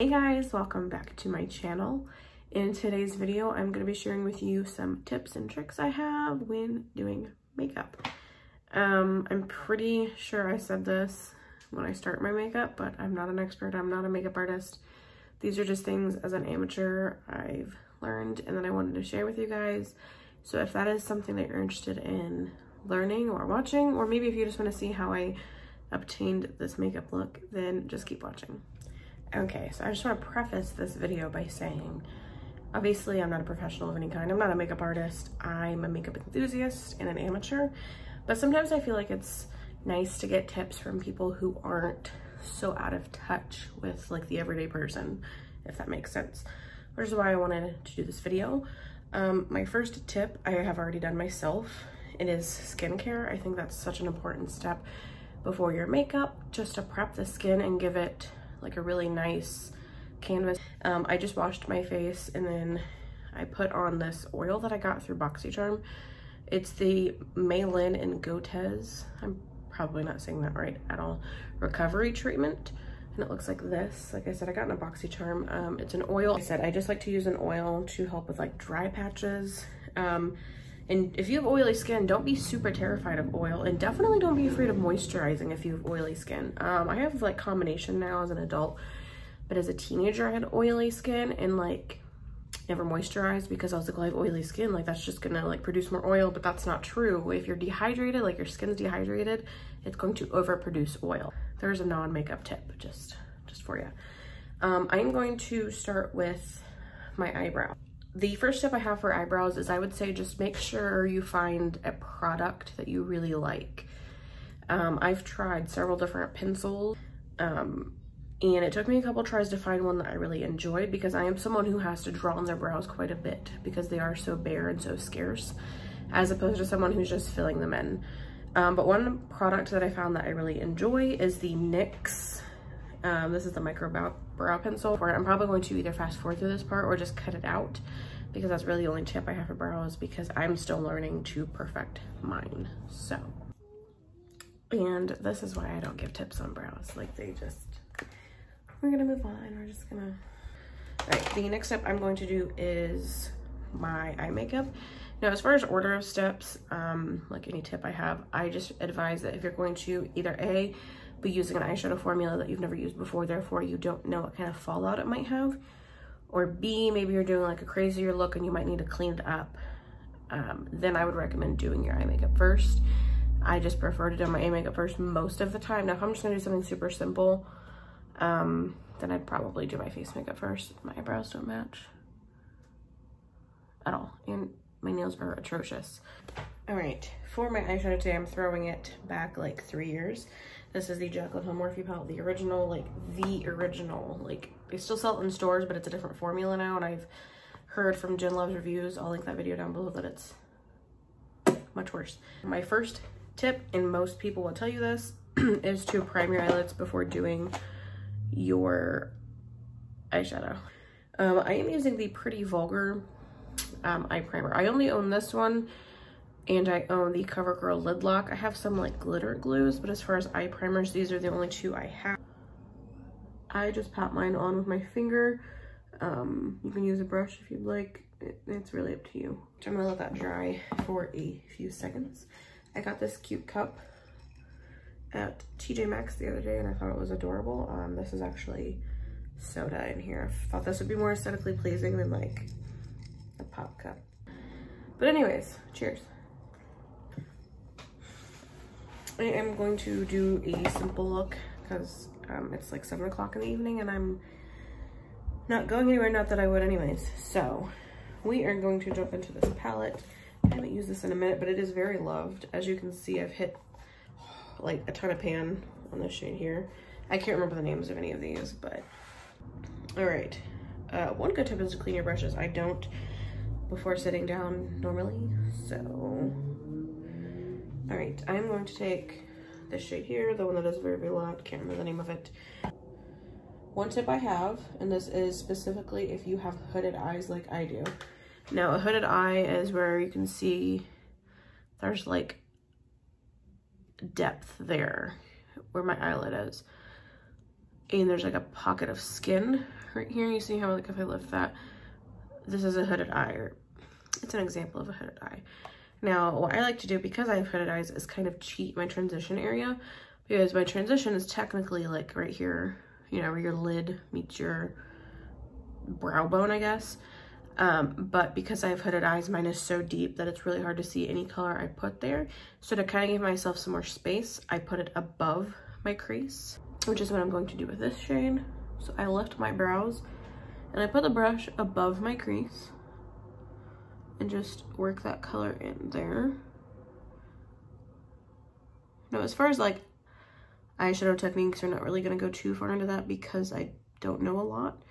Hey guys, welcome back to my channel. In today's video, I'm going to be sharing with you some tips and tricks I have when doing makeup. I'm pretty sure I said this when I start my makeup, but I'm not an expert. I'm not a makeup artist. These are just things as an amateur I've learned and that I wanted to share with you guys. So if that is something that you're interested in learning or watching, or maybe if you just want to see how I obtained this makeup look, then just keep watching. Okay, so I just want to preface this video by saying, obviously I'm not a professional of any kind. I'm not a makeup artist. I'm a makeup enthusiast and an amateur, but sometimes I feel like it's nice to get tips from people who aren't so out of touch with like the everyday person, if that makes sense, which is why I wanted to do this video. My first tip I have already done myself. It is skincare. I think that's such an important step before your makeup, just to prep the skin and give it like a really nice canvas. I just washed my face and then I put on this oil that I got through BoxyCharm. It's the Malin and Gotez, I'm probably not saying that right at all, recovery treatment. And it looks like this. Like I said, I got in a BoxyCharm. It's an oil. Like I said, I just like to use an oil to help with like dry patches. And if you have oily skin, don't be super terrified of oil, and definitely don't be afraid of moisturizing if you have oily skin. I have like combination now as an adult, but as a teenager I had oily skin and like never moisturized because I was like, well, I have oily skin, like that's just gonna like produce more oil, but that's not true. If you're dehydrated, like your skin's dehydrated, it's going to overproduce oil. There's a non-makeup tip just for you. I'm going to start with my eyebrow. The first tip I have for eyebrows is I would say just make sure you find a product that you really like. I've tried several different pencils, and it took me a couple tries to find one that I really enjoyed because I am someone who has to draw on their brows quite a bit because they are so bare and so scarce, as opposed to someone who's just filling them in. But one product that I found that I really enjoy is the NYX. This is the micro brow pencil. I'm probably going to either fast forward through this part or just cut it out because that's really the only tip I have for brows because I'm still learning to perfect mine. So, and this is why I don't give tips on brows. Like we're gonna move on. We're just gonna, all right, the next step I'm going to do is my eye makeup. Now, as far as order of steps, like any tip I have, I just advise that if you're going to either A, be using an eyeshadow formula that you've never used before, therefore you don't know what kind of fallout it might have, or B, maybe you're doing like a crazier look and you might need to clean it up, then I would recommend doing your eye makeup first. I just prefer to do my eye makeup first most of the time. Now, if I'm just gonna do something super simple, then I'd probably do my face makeup first. My eyebrows don't match at all, and my nails are atrocious. All right, for my eyeshadow today, I'm throwing it back like 3 years. This is the Jaclyn Hill Morphe palette, the original, like they still sell it in stores, but it's a different formula now, and I've heard from Jen Love's reviews, I'll link that video down below, that it's much worse. My first tip, and most people will tell you this, is to prime your eyelids before doing your eyeshadow. I am using the Pretty Vulgar eye primer. I only own this one, and I own the CoverGirl Lid Lock. I have some like glitter glues, but as far as eye primers, these are the only two I have. I just pat mine on with my finger. You can use a brush if you'd like. It's really up to you. So I'm gonna let that dry for a few seconds. I got this cute cup at TJ Maxx the other day and I thought it was adorable. This is actually soda in here. I thought this would be more aesthetically pleasing than like a pop cup. But anyways, cheers. I am going to do a simple look because it's like 7 o'clock in the evening and I'm not going anywhere, not that I would anyways. So we are going to jump into this palette. I haven't used this in a minute, but it is very loved. As you can see, I've hit like a ton of pan on this shade here. I can't remember the names of any of these, but all right. One good tip is to clean your brushes. I don't before sitting down normally, so all right, I'm going to take this shade here, the one that is very, very light, can't remember the name of it. One tip I have, and this is specifically if you have hooded eyes like I do. Now, a hooded eye is where you can see there's like depth there where my eyelid is. and there's like a pocket of skin right here. You see how like if I lift that, this is a hooded eye, or it's an example of a hooded eye. Now, what I like to do, because I have hooded eyes, is kind of cheat my transition area, because my transition is technically like right here, you know, where your lid meets your brow bone, I guess. But because I have hooded eyes, mine is so deep that it's really hard to see any color I put there. So to kind of give myself some more space, I put it above my crease, which is what I'm going to do with this shade. So I lift my brows and I put the brush above my crease and just work that color in there. Now, as far as like eyeshadow techniques, we're not really going to go too far into that because I don't know a lot.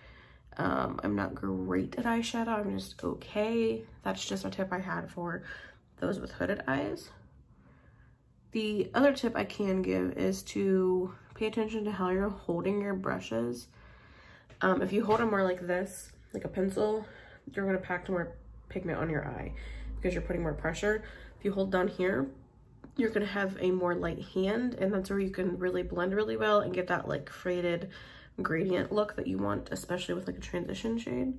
I'm not great at eyeshadow, I'm just okay. That's just a tip I had for those with hooded eyes. The other tip I can give is to pay attention to how you're holding your brushes. If you hold them more like this, like a pencil, you're going to pack more pigment on your eye because you're putting more pressure. If you hold down here, you're going to have a more light hand, and that's where you can really blend really well and get that like faded gradient look that you want, especially with like a transition shade.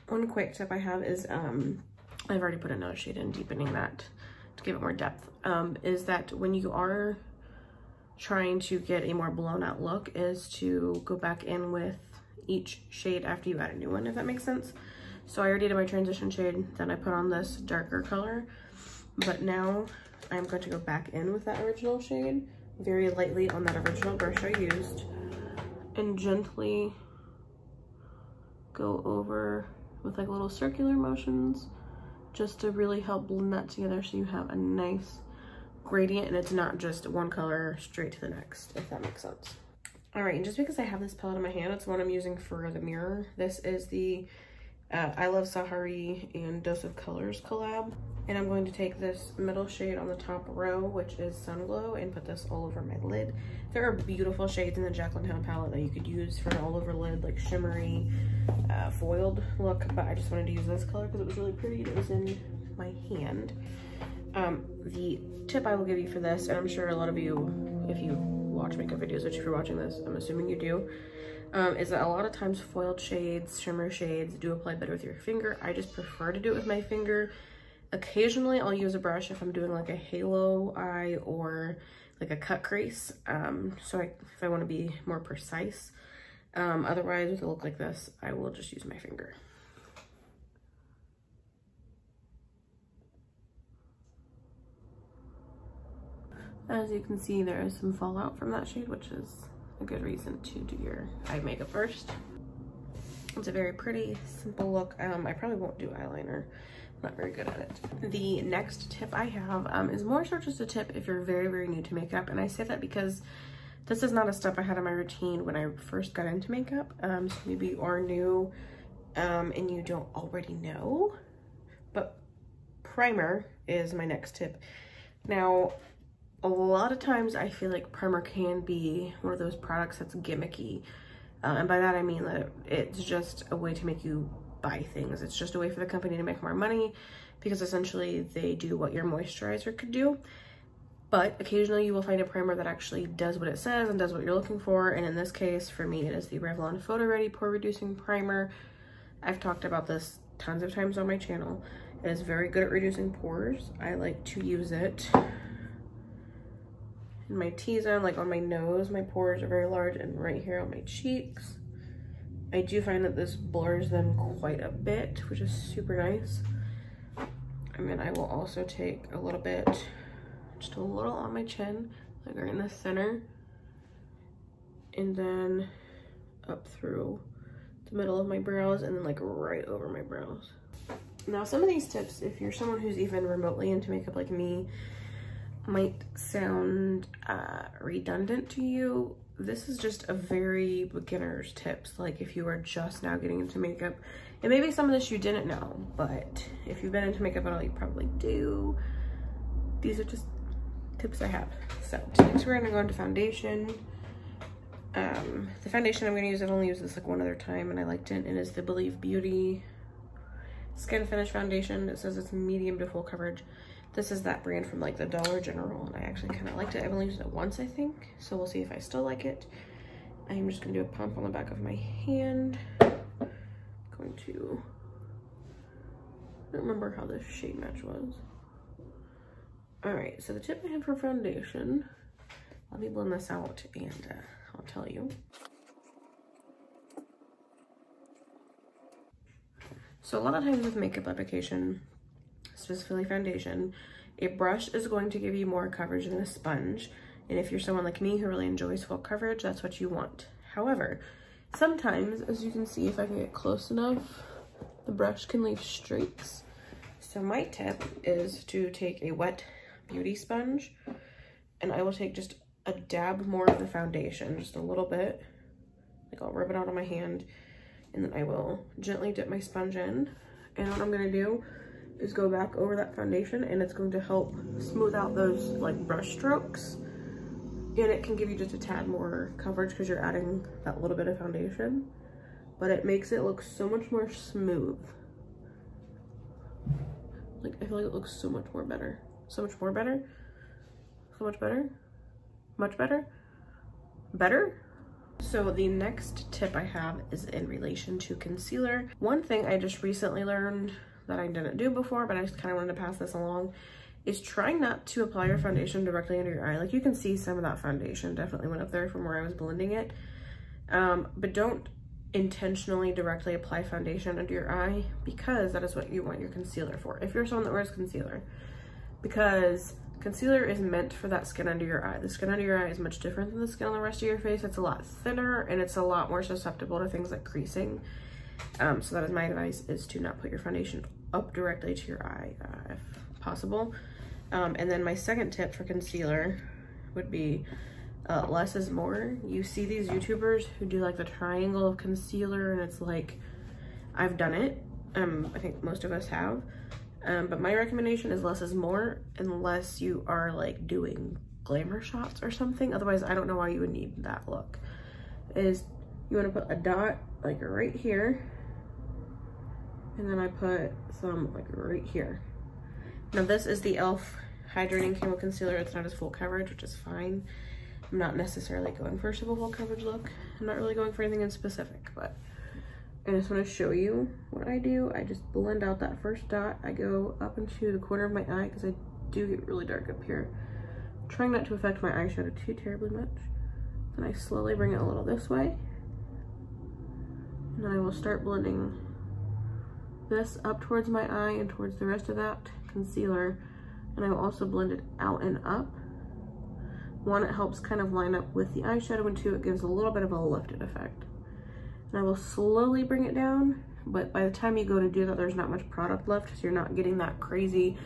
One quick tip I have is, I've already put another shade in, deepening that to give it more depth, is that when you are trying to get a more blown out look, is to go back in with each shade after you add a new one, if that makes sense. So I already did my transition shade, then I put on this darker color, but now I'm going to go back in with that original shade very lightly on that original brush I used, and gently go over with like little circular motions just to really help blend that together so you have a nice gradient and it's not just one color straight to the next, if that makes sense. All right, and just because I have this palette in my hand, it's what I'm using for the mirror. This is the I Love Sahari and Dose of Colors collab. And I'm going to take this middle shade on the top row, which is Sun Glow, and put this all over my lid. There are beautiful shades in the Jaclyn Hill palette that you could use for an all over lid, like shimmery, foiled look, but I just wanted to use this color because it was really pretty and it was in my hand. The tip I will give you for this, and I'm sure a lot of you, if you watch makeup videos, which if you're watching this, I'm assuming you do, is that a lot of times foiled shades, shimmer shades do apply better with your finger. I just prefer to do it with my finger. Occasionally I'll use a brush if I'm doing like a halo eye or like a cut crease, if I want to be more precise. Otherwise, with a look like this, I will just use my finger. As you can see, there is some fallout from that shade, which is a good reason to do your eye makeup first. It's a very pretty, simple look. I probably won't do eyeliner. I'm not very good at it. The next tip I have is more so just a tip if you're very, very new to makeup. And I say that because this is not a step I had in my routine when I first got into makeup. So maybe you are new and you don't already know, but primer is my next tip. Now, a lot of times I feel like primer can be one of those products that's gimmicky. And by that I mean that it's just a way to make you buy things. It's just a way for the company to make more money because essentially they do what your moisturizer could do. But occasionally you will find a primer that actually does what it says and does what you're looking for. And in this case, for me, it is the Revlon Photo Ready Pore Reducing Primer. I've talked about this tons of times on my channel. It is very good at reducing pores. I like to use it in my T-zone, like on my nose. My pores are very large, and right here on my cheeks. I do find that this blurs them quite a bit, which is super nice. And then I will also take a little bit, just a little on my chin, like right in the center, and then up through the middle of my brows, and then like right over my brows. Now, some of these tips, if you're someone who's even remotely into makeup like me, might sound redundant to you. This is just a very beginner's tips, like if you are just now getting into makeup. And maybe some of this you didn't know, but if you've been into makeup at all, you probably do. These are just tips I have. So next we're gonna go into foundation. The foundation I'm gonna use, I've only used this like one other time and I liked it. It is the Believe Beauty Skin Finish Foundation. It says it's medium to full coverage. This is that brand from like the Dollar General, and I actually kind of liked it. I've only used it once, I think, so we'll see if I still like it. I'm just gonna do a pump on the back of my hand. Going to, I don't remember how this shade match was. All right, so the tip I have for foundation, let me blend this out and I'll tell you. So a lot of times with makeup application, specifically foundation, a brush is going to give you more coverage than a sponge. And if you're someone like me who really enjoys full coverage, that's what you want. However, sometimes, as you can see, if I can get close enough, the brush can leave streaks. So my tip is to take a wet beauty sponge, and I will take just a dab more of the foundation, just a little bit. Like I'll rub it out on my hand, and then I will gently dip my sponge in. And what I'm gonna do is go back over that foundation, and it's going to help smooth out those like brush strokes. And it can give you just a tad more coverage because you're adding that little bit of foundation, but it makes it look so much more smooth. Like I feel like it looks so much more better. So much more better. So much better. Much better. Better. So the next tip I have is in relation to concealer. One thing I just recently learned that I didn't do before, but I just kind of wanted to pass this along, is trying not to apply your foundation directly under your eye. Like you can see some of that foundation definitely went up there from where I was blending it. But don't intentionally directly apply foundation under your eye, because that is what you want your concealer for. If you're someone that wears concealer, because concealer is meant for that skin under your eye. The skin under your eye is much different than the skin on the rest of your face. It's a lot thinner and it's a lot more susceptible to things like creasing. So that is my advice, is to not put your foundation up directly to your eye if possible. And then my second tip for concealer would be less is more. You see these YouTubers who do like the triangle of concealer, and it's like, I've done it. I think most of us have. But my recommendation is less is more, unless you are like doing glamour shots or something. Otherwise, I don't know why you would need that look. Is you want to put a dot like right here, and then I put some like right here. Now this is the e.l.f. Hydrating Camo Concealer. It's not as full coverage, which is fine. I'm not necessarily going for a super full coverage look. I'm not really going for anything in specific, but I just want to show you what I do. I just blend out that first dot. I go up into the corner of my eye because I do get really dark up here. I'm trying not to affect my eyeshadow too terribly much. Then I slowly bring it a little this way. And then I will start blending this up towards my eye and towards the rest of that concealer. And I will also blend it out and up. One, it helps kind of line up with the eyeshadow, and two, it gives a little bit of a lifted effect. And I will slowly bring it down, but by the time you go to do that, there's not much product left, so you're not getting that crazy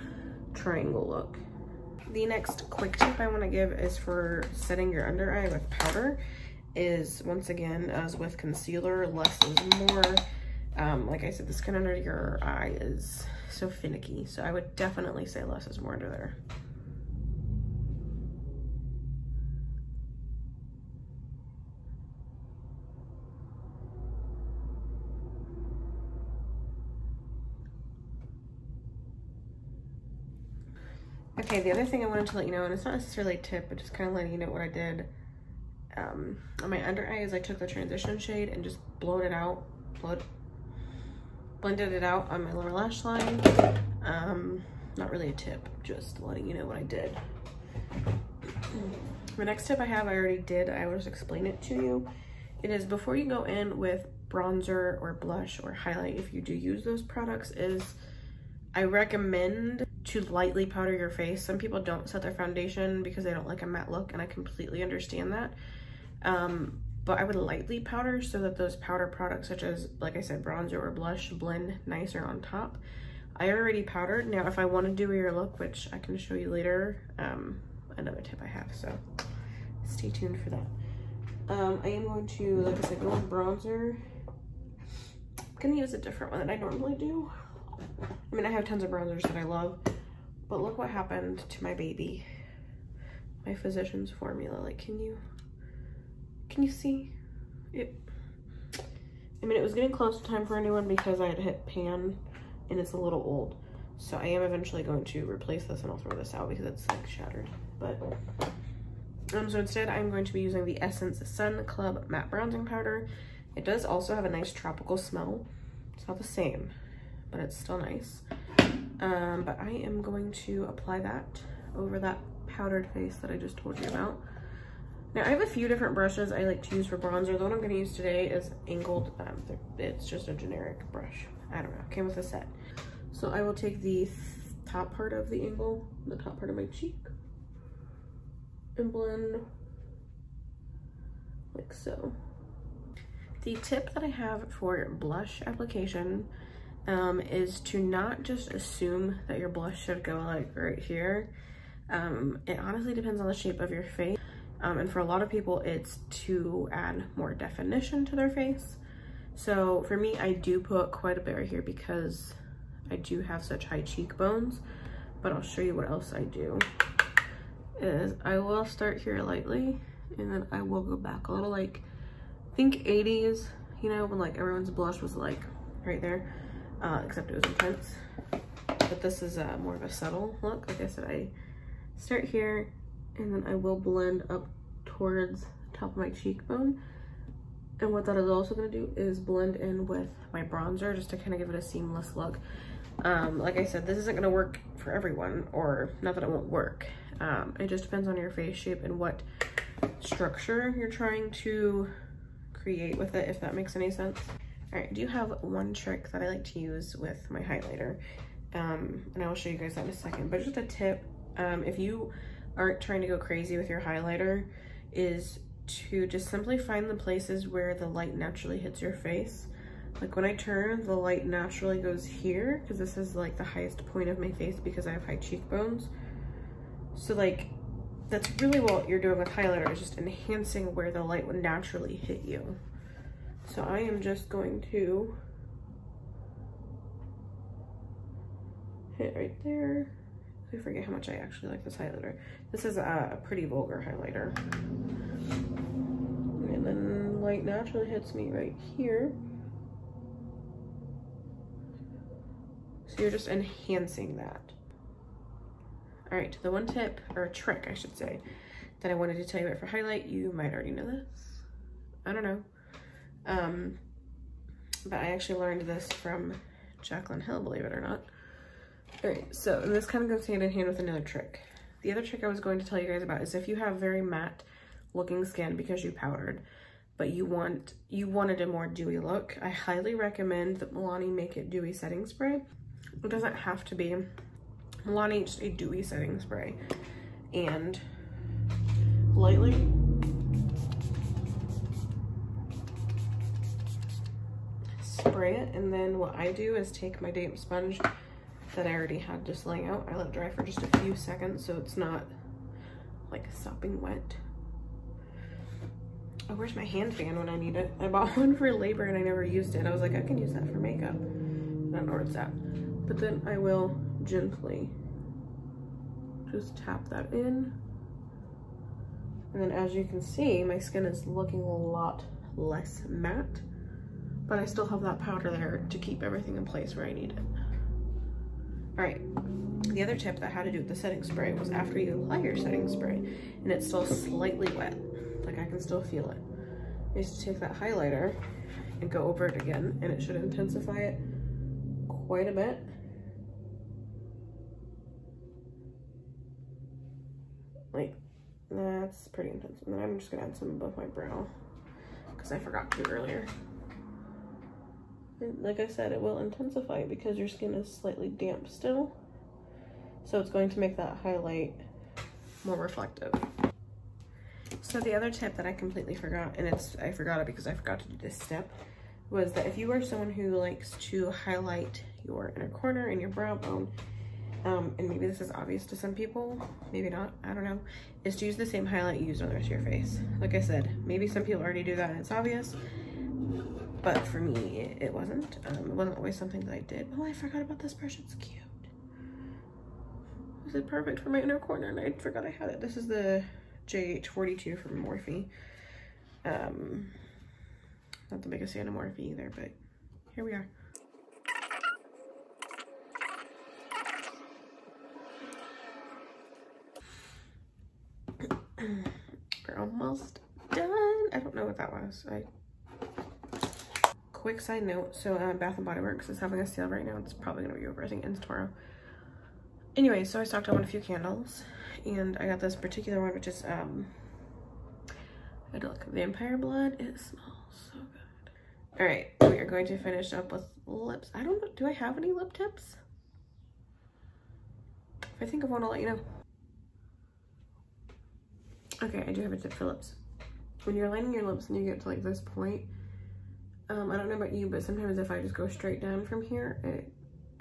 triangle look. The next quick tip I want to give is for setting your under eye with powder. Is, once again, as with concealer, less is more. Like I said, the skin under your eye is so finicky, so I would definitely say less is more under there. Okay, the other thing I wanted to let you know, and it's not necessarily a tip, but just kind of letting you know what I did on my under eye, is I took the transition shade and just blended it out on my lower lash line. Not really a tip, just letting you know what I did. The next tip I have, I already did. I will just explain it to you. It is, before you go in with bronzer or blush or highlight, if you do use those products, is I recommend to lightly powder your face. Some people don't set their foundation because they don't like a matte look, and I completely understand that. But I would lightly powder so that those powder products, such as, like I said, bronzer or blush, blend nicer on top. I already powdered. Now, if I want to do your look, which I can show you later, another tip I have, so stay tuned for that. I am going to, like I said, go with bronzer. I'm gonna use a different one than I normally do. I mean, I have tons of bronzers that I love, but look what happened to my baby. My Physicians Formula. Like, can you see it? I mean, it was getting close to time for a new one because I had hit pan and it's a little old. So I am eventually going to replace this, and I'll throw this out because it's like shattered. But So instead, I'm going to be using the Essence Sun Club Matte Bronzing Powder. It does also have a nice tropical smell. It's not the same, but it's still nice. But I am going to apply that over that powdered face that I just told you about. Now, I have a few different brushes I like to use for bronzer. The one I'm going to use today is angled. It's just a generic brush. I don't know. It came with a set. So I will take the top part of the angle, the top part of my cheek, and blend like so. The tip that I have for blush application is to not just assume that your blush should go like right here. It honestly depends on the shape of your face. And for a lot of people, it's to add more definition to their face. So for me, I do put quite a bit right here because I do have such high cheekbones, but I'll show you what else I do. Is I will start here lightly, and then I will go back a little, like, think 80s, you know, when like everyone's blush was like right there, except it was intense. But this is more of a subtle look. Like I said, I start here, and then I will blend up towards the top of my cheekbone. And what that is also going to do is blend in with my bronzer just to kind of give it a seamless look. Like I said, this isn't going to work for everyone, or not that it won't work. It just depends on your face shape and what structure you're trying to create with it, if that makes any sense. All right, I do have one trick that I like to use with my highlighter, and I will show you guys that in a second. But just a tip, if you aren't trying to go crazy with your highlighter, is to just simply find the places where the light naturally hits your face. Like when I turn, the light naturally goes here, because this is like the highest point of my face because I have high cheekbones. So like, that's really what you're doing with highlighter, is just enhancing where the light would naturally hit you. So I am just going to hit right there. I forget how much I actually like this highlighter. This is a pretty vulgar highlighter. And then light naturally hits me right here. So you're just enhancing that. All right, the one tip, or trick I should say, that I wanted to tell you about for highlight, you might already know this. I don't know. But I actually learned this from Jaclyn Hill, believe it or not. All right, so and this kind of goes hand in hand with another trick. The other trick I was going to tell you guys about is if you have very matte looking skin because you powdered, but you wanted a more dewy look, I highly recommend the Milani Make It Dewy Setting Spray. It doesn't have to be Milani, just a dewy setting spray. And lightly spray it, and then what I do is take my damp sponge that I already had just laying out. I let it dry for just a few seconds so it's not like sopping wet. Oh, where's my hand fan when I need it? I bought one for labor and I never used it. I was like, I can use that for makeup. I don't know where it's at. But then I will gently just tap that in. And then as you can see, my skin is looking a lot less matte, but I still have that powder there to keep everything in place where I need it. All right, the other tip that I had to do with the setting spray was after you apply your setting spray and it's still slightly wet, like I can still feel it, is to take that highlighter and go over it again, and it should intensify it quite a bit. Like, that's pretty intense. And then I'm just gonna add some above my brow because I forgot to earlier. And like I said, it will intensify because your skin is slightly damp still. So it's going to make that highlight more reflective. So the other tip that I completely forgot, and I forgot it because I forgot to do this step, was that if you are someone who likes to highlight your inner corner and your brow bone, and maybe this is obvious to some people, maybe not, I don't know, is to use the same highlight you use on the rest of your face. Like I said, maybe some people already do that and it's obvious, but for me, it wasn't. It wasn't always something that I did. Oh, I forgot about this brush, it's cute. This is perfect for my inner corner, and I forgot I had it. This is the JH42 from Morphe. Not the biggest fan of Morphe either, but here we are. know what that was. Quick side note, so Bath & Body Works is having a sale right now. It's probably gonna be over, I think, ends tomorrow. Anyway, so I stocked up on a few candles, and I got this particular one, which is, I had to look, Vampire Blood. It smells so good. All right, we are going to finish up with lips. I don't know, do I have any lip tips? If I think of one, I'll let you know. Okay, I do have a tip for lips. When you're lining your lips and you get to like this point, I don't know about you, but sometimes if I just go straight down from here, it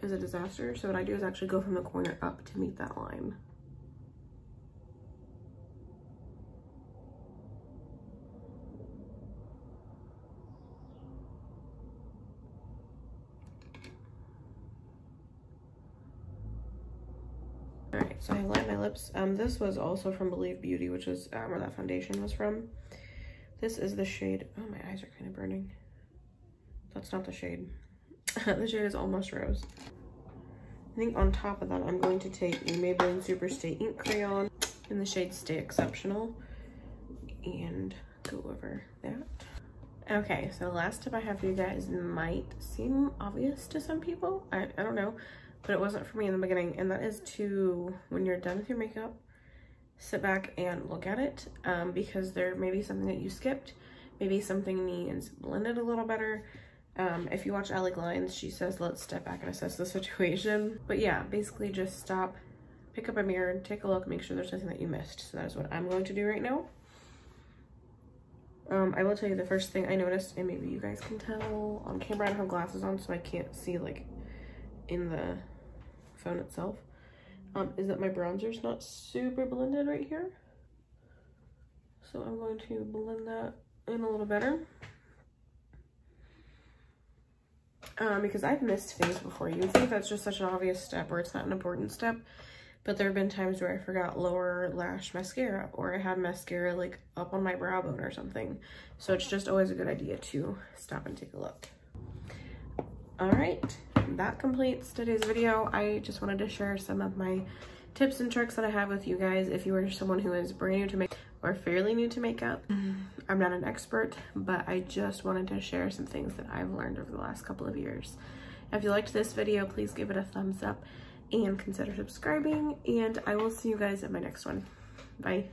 is a disaster. So what I do is actually go from the corner up to meet that line. All right, so I lined my lips. This was also from Believe Beauty, which is where that foundation was from. This is the shade, oh, my eyes are kind of burning. That's not the shade. The shade is Almost Rose. I think on top of that, I'm going to take a Maybelline Super Stay Ink Crayon in the shade Stay Exceptional and go over that. Okay, so the last tip I have for you guys might seem obvious to some people. I don't know, but it wasn't for me in the beginning. And that is to, when you're done with your makeup, sit back and look at it, because there may be something that you skipped. Maybe something needs blended a little better. If you watch Allie Glines, she says, let's step back and assess the situation. But yeah, basically just stop, pick up a mirror, and take a look, make sure there's nothing that you missed. So that is what I'm going to do right now. I will tell you the first thing I noticed, and maybe you guys can tell on camera, I don't have glasses on, so I can't see like in the phone itself, is that my bronzer's not super blended right here. So I'm going to blend that in a little better. Because I've missed things before. You would think that's just such an obvious step, or it's not an important step, but there have been times where I forgot lower lash mascara, or I had mascara like up on my brow bone or something. So it's just always a good idea to stop and take a look. All right, that completes today's video. I just wanted to share some of my tips and tricks that I have with you guys. If you are someone who is brand new to makeup or fairly new to makeup, I'm not an expert, but I just wanted to share some things that I've learned over the last couple of years. If you liked this video, please give it a thumbs up and consider subscribing, and I will see you guys at my next one. Bye.